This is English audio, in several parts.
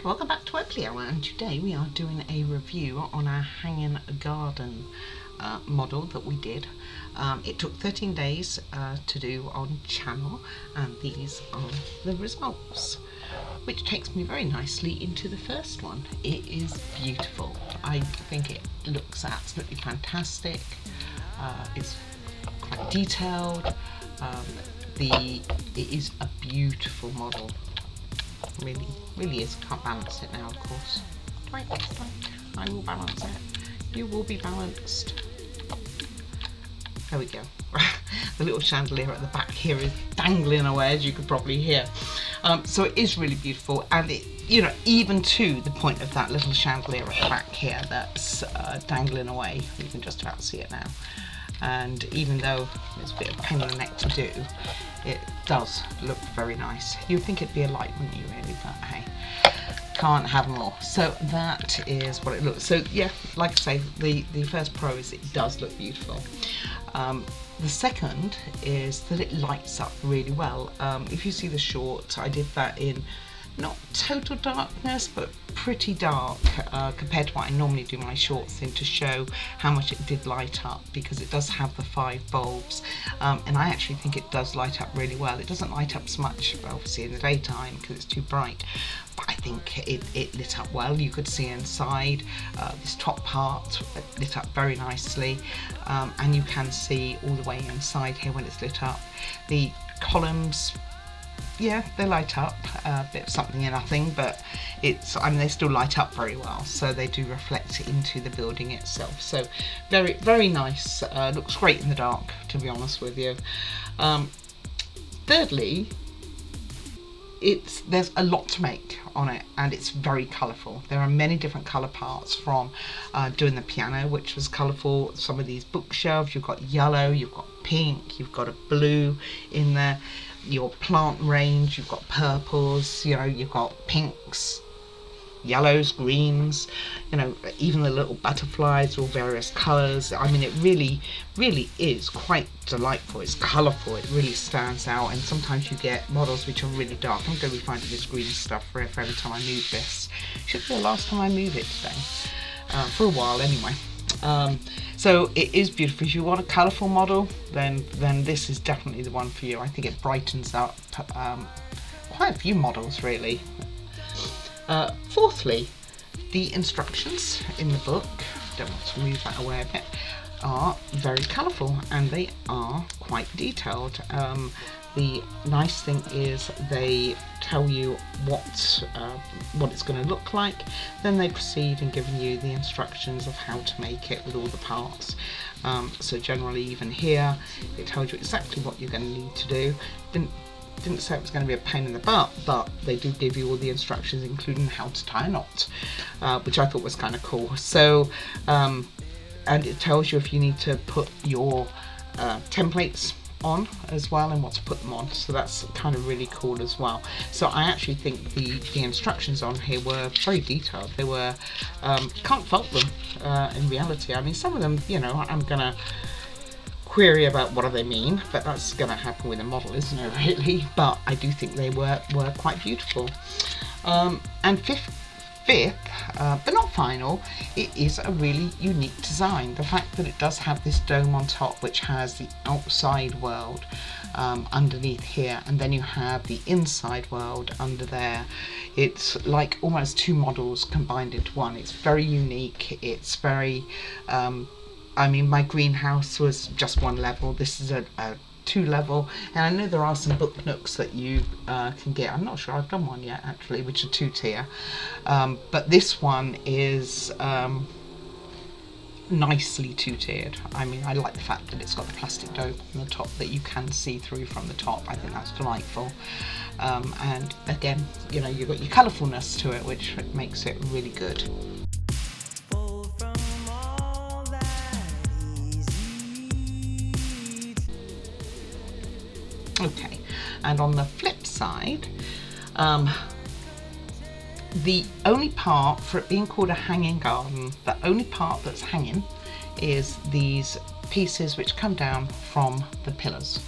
Welcome back to Webplio, and today we are doing a review on our hanging garden model that we did. It took 13 days to do on channel, and these are the results, which takes me very nicely into the first one. It is beautiful. I think it looks absolutely fantastic. It's quite detailed. It is a beautiful model. Really is. Can't balance it now, of course. Right, I will balance it. You will be balanced. There we go. The little chandelier at the back here is dangling away, as you could probably hear. So it is really beautiful, and it, even to the point of that little chandelier at the back here that's dangling away, you can just about see it now. And even though it's a bit of a pain in the neck to do, it does look very nice. You'd think it'd be a light, wouldn't you, really? But hey, can't have them all. So that is what it looks. So yeah, like I say, the first pro is it does look beautiful. The second is that it lights up really well. If you see the short, I did that in not total darkness, but pretty dark compared to what I normally do my shorts in, to show how much it did light up, because it does have the 5 bulbs, and I actually think it does light up really well. It doesn't light up so much obviously in the daytime because it's too bright, but I think it lit up well. You could see inside this top part lit up very nicely, and you can see all the way inside here when it's lit up. The columns, yeah, they light up, a bit of something and nothing, but they still light up very well, so they do reflect into the building itself. So very nice. Looks great in the dark, to be honest with you. Thirdly, there's a lot to make on it, and it's very colourful. There are many different colour parts, from doing the piano, which was colourful. Some of these bookshelves, you've got yellow, you've got pink, you've got a blue in there. Your plant range, you've got purples, you've got pinks, yellows, greens, even the little butterflies, all various colours. I mean, it really is quite delightful. It's colourful, it really stands out, and sometimes you get models which are really dark. I'm going to be finding this green stuff for every time I move this. Should be the last time I move it today, for a while anyway. So it is beautiful. If you want a colourful model, then this is definitely the one for you. I think it brightens up quite a few models, really. Fourthly, the instructions in the book, don't want to move that away a bit, are very colourful, and they are quite detailed. The nice thing is they tell you what it's going to look like, then they proceed in giving you the instructions of how to make it with all the parts. So generally, even here, it tells you exactly what you're going to need to do. Didn't say it was going to be a pain in the butt, but they do give you all the instructions, including how to tie a knot, which I thought was kind of cool. So and it tells you if you need to put your templates on as well, and what to put them on, so that's kind of really cool as well. So I actually think the instructions on here were very detailed. They were can't fault them in reality. I mean, some of them, I'm gonna query about what do they mean, but that's gonna happen with a model, isn't it, really? But I do think they were quite beautiful. And fifth, but not final, it is a really unique design. The fact that it does have this dome on top, which has the outside world underneath here, and then you have the inside world under there. It's like almost 2 models combined into one. It's very unique. It's very I mean, my greenhouse was just 1 level. This is a 2 level, and I know there are some book nooks that you can get. I'm not sure I've done one yet, actually, which are 2 tier, but this one is nicely 2 tiered. I mean, I like the fact that it's got the plastic dome on the top that you can see through from the top. I think that's delightful, and again, you've got your colourfulness to it, which makes it really good. Okay, and on the flip side, the only part, for it being called a hanging garden, the only part that's hanging is these pieces which come down from the pillars.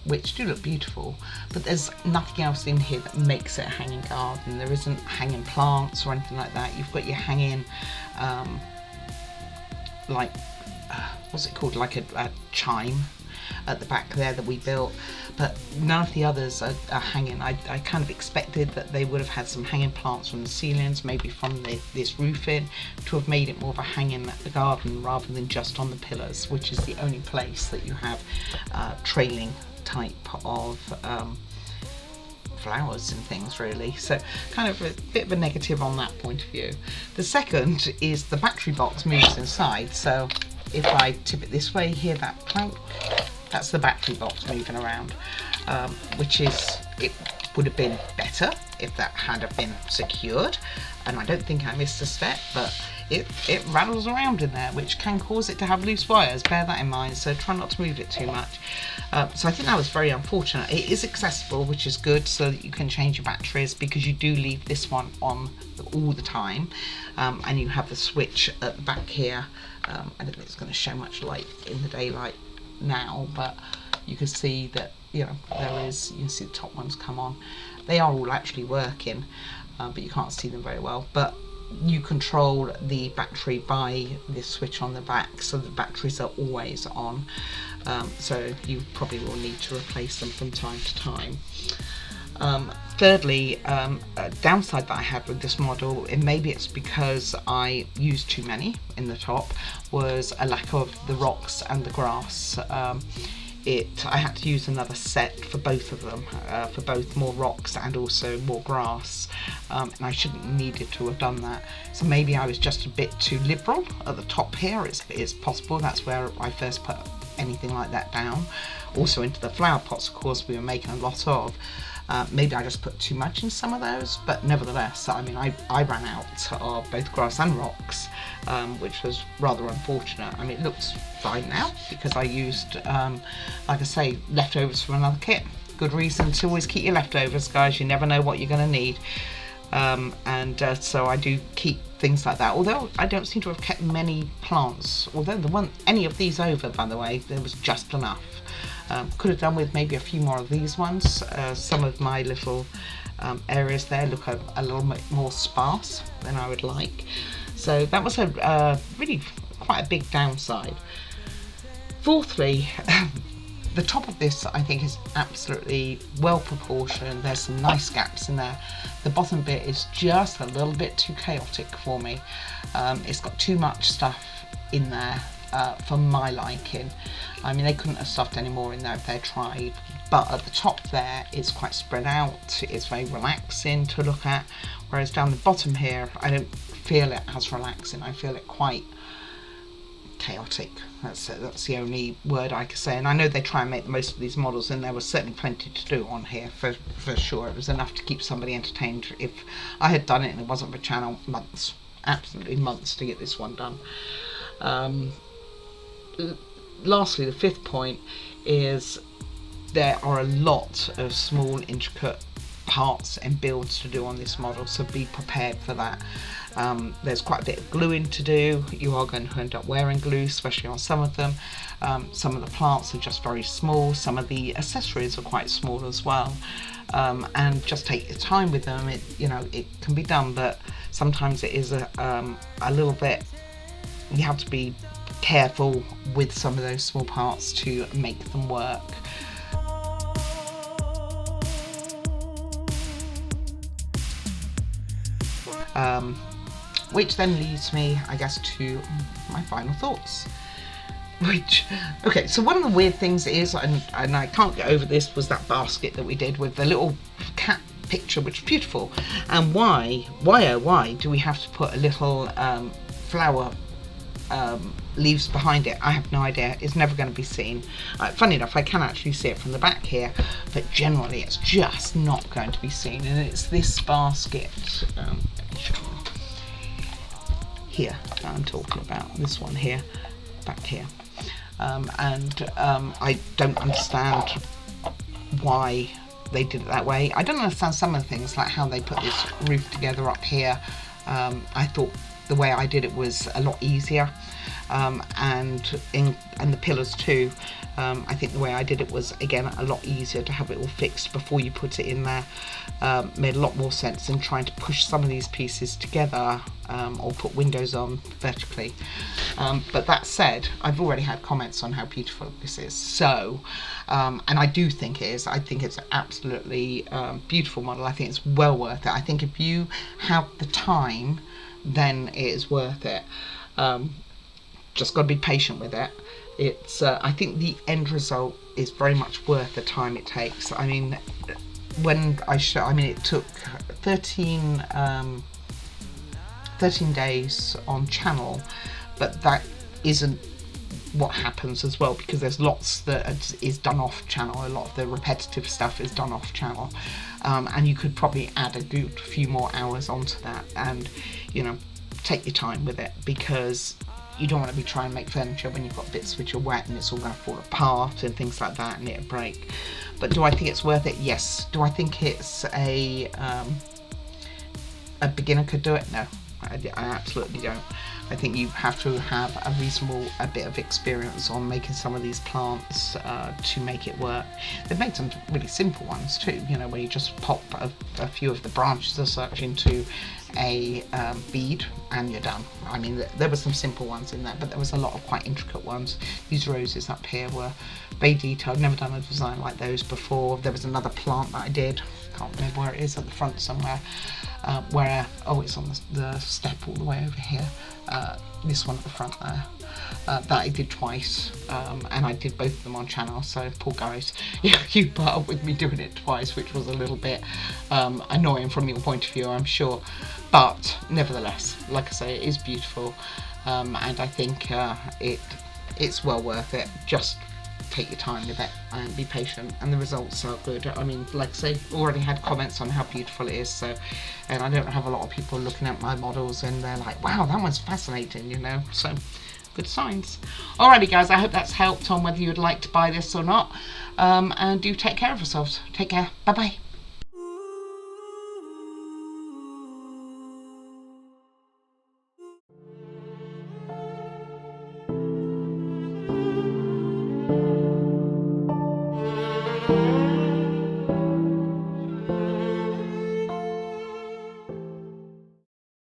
which do look beautiful, but there's nothing else in here that makes it a hanging garden. There isn't hanging plants or anything like that. You've got your hanging what's it called, like a chime at the back there that we built, but none of the others are hanging. I kind of expected that they would have had some hanging plants from the ceilings, maybe from this roofing, to have made it more of a hanging garden rather than just on the pillars, which is the only place that you have trailing type of flowers and things, really. So kind of a bit of a negative on that point of view. The second is the battery box moves inside. So if I tip it this way, hear that clank? That's the battery box moving around, which is, it would have been better if that had have been secured, and I don't think I missed a step, but it rattles around in there, which can cause it to have loose wires. Bear that in mind, so try not to move it too much. So I think that was very unfortunate. It is accessible, which is good, so that you can change your batteries, because you do leave this one on all the time, and you have the switch at the back here. I don't think it's going to show much light in the daylight now, but you can see that, you know, there is, you can see the top ones come on. They are all actually working, but you can't see them very well. But you control the battery by this switch on the back, so the batteries are always on, so you probably will need to replace them from time to time. Thirdly, a downside that I had with this model, and maybe it's because I used too many in the top, was a lack of the rocks and the grass. I had to use another set for both of them, for both more rocks and also more grass, and I shouldn't have needed to have done that. So maybe I was just a bit too liberal at the top here. It's possible that's where I first put anything like that down. Also into the flower pots, of course, we were making a lot of. Maybe I just put too much in some of those, but nevertheless, I mean, I ran out of both grass and rocks, which was rather unfortunate. I mean, it looks fine now because I used, like I say, leftovers from another kit. Good reason to always keep your leftovers, guys. You never know what you're going to need. So I do keep things like that, although I don't seem to have kept many plants. Although any of these over, by the way, there was just enough. Could have done with maybe a few more of these ones. Some of my little areas there look a little bit more sparse than I would like. So that was a really quite a big downside. Fourthly, the top of this I think is absolutely well proportioned. There's some nice gaps in there. The bottom bit is just a little bit too chaotic for me. It's got too much stuff in there for my liking. I mean, they couldn't have stuffed any more in there if they tried, but at the top there it's quite spread out. It's very relaxing to look at, whereas down the bottom here I don't feel it as relaxing. I feel it quite chaotic. That's the only word I could say. And I know they try and make the most of these models, and there was certainly plenty to do on here for sure. It was enough to keep somebody entertained. If I had done it and it wasn't for channel, months, absolutely months to get this one done. Lastly, the fifth point is there are a lot of small intricate parts and builds to do on this model, so be prepared for that. There's quite a bit of gluing to do. You are going to end up wearing glue, especially on some of them. Some of the plants are just very small. Some of the accessories are quite small as well. And just take your time with them. It can be done, but sometimes it is a little bit, you have to be careful with some of those small parts to make them work. Which then leads me, I guess, to my final thoughts. Okay, so one of the weird things is, and I can't get over this, was that basket that we did with the little cat picture, which is beautiful. And why do we have to put a little flower leaves behind it? I have no idea. It's never going to be seen. Funny enough, I can actually see it from the back here, but generally it's just not going to be seen. And it's this basket here that I'm talking about, this one here, back here. I don't understand why they did it that way. I don't understand some of the things, like how they put this roof together up here. I thought the way I did it was a lot easier. and the pillars too. I think the way I did it was, again, a lot easier to have it all fixed before you put it in there. Made a lot more sense than trying to push some of these pieces together, or put windows on vertically. But that said, I've already had comments on how beautiful this is. So, and I do think it is. I think it's an absolutely beautiful model. I think it's well worth it. I think if you have the time, then it is worth it. Just got to be patient with it. It's I think the end result is very much worth the time it takes. I mean, when I show, I mean, it took 13 days on channel, but that isn't what happens as well, because there's lots that is done off channel. A lot of the repetitive stuff is done off channel, and you could probably add a good few more hours onto that, and take your time with it, because you don't want to be trying to make furniture when you've got bits which are wet and it's all going to fall apart and things like that and it'll break. But do I think it's worth it? Yes. Do I think it's a beginner could do it? No, I absolutely don't. I think you have to have a bit of experience on making some of these plants to make it work. They've made some really simple ones too, where you just pop a few of the branches as such into a bead and you're done. I mean, there were some simple ones in there, but there was a lot of quite intricate ones. These roses up here were very detailed. Never done a design like those before. There was another plant that I did, can't remember where it is, at the front somewhere, it's on the step all the way over here. This one at the front there, that I did twice, and I did both of them on channel, so poor guys, you put up with me doing it twice, which was a little bit annoying from your point of view, I'm sure, but nevertheless, like I say, it is beautiful, and I think it's well worth it. Just take your time with it and be patient, and the results are good. I mean, like I say, already had comments on how beautiful it is, so, and I don't have a lot of people looking at my models and they're like, wow, that one's fascinating, so good signs. Alrighty guys, I hope that's helped on whether you'd like to buy this or not, and do take care of yourselves. Take care, bye bye.